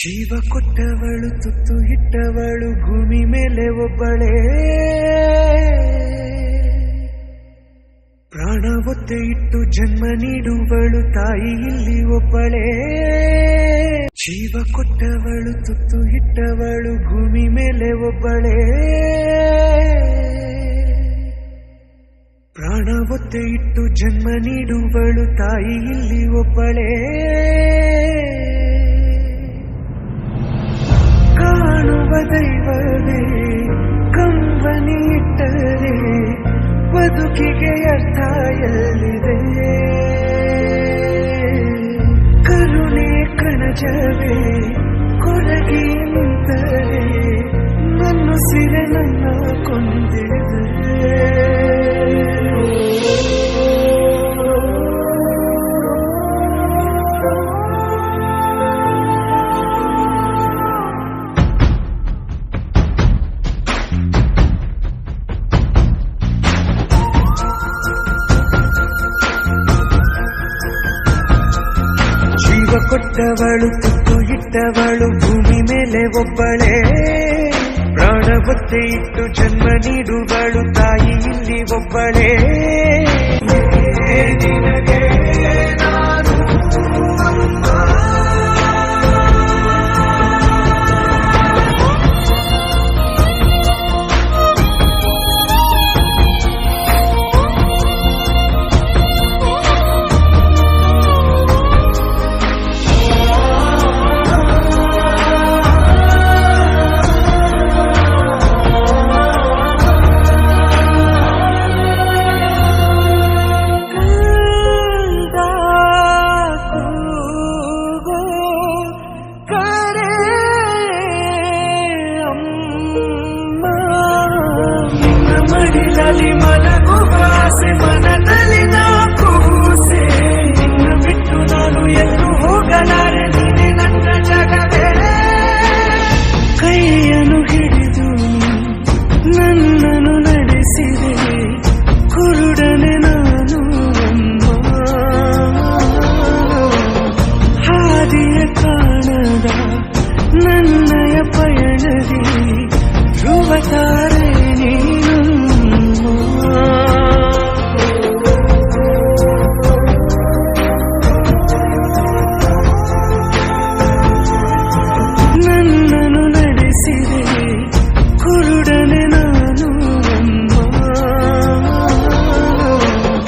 ಜೀವ ಕೊಟ್ಟವಳು ತುತ್ತು ಇಟ್ಟವಳು ಭೂಮಿ ಮೇಲೆ ಒಬ್ಬಳೇ, ಪ್ರಾಣ ಒತ್ತೆ ಇಟ್ಟು ಜನ್ಮ ನೀಡುವಳು ತಾಯಿ ಇಲ್ಲಿ ಒಬ್ಬಳೇ. ಜೀವ ಕೊಟ್ಟವಳು ತುತ್ತು ಇಟ್ಟವಳು ಭೂಮಿ ಮೇಲೆ ಒಬ್ಬಳೇ, ಪ್ರಾಣ ಒತ್ತೆ ಇಟ್ಟು ಜನ್ಮ ನೀಡುವಳು ತಾಯಿ ಇಲ್ಲಿ ಒಬ್ಬಳೇ. ಕಾಣುವ ದೈವವೇ ಕಂಬನಿ ಇಟ್ಟರೆ ಬದುಕಿಗೆ ಅರ್ಥ ಎಲ್ಲಿದೆ, ಕರುಣೆ ಕಣಜವೇ ಕೊರಗಿ ನಿಂತರೆ ನನ್ನ ಸಿರೆ ನನ್ನ ಕೊಂದಿದೆ. ಜೀವ ಕೊಟ್ಟವಳು ತುತ್ತು ಇಟ್ಟವಳು ಭೂಮಿ ಮೇಲೆ ಒಬ್ಬಳೇ, ಪ್ರಾಣ ಒತ್ತೆ ಇಟ್ಟು ಜನ್ಮ ನೀಡುವಳು ತಾಯಿ ಇಲ್ಲಿ ಒಬ್ಬಳೇ. ನಿನಗೆ ನಾನು ಅಮ್ಮ, ಮಡಿಲಲ್ಲಿ ಮಲಗುವ ಆಸೆ ಮನದಲ್ಲಿ ನಾ ಕೂಸೆ, ನಿನ್ನ ಬಿಟ್ಟು ನಾನು ಎಲ್ಲೂ ಹೋಗಲಾರೆ.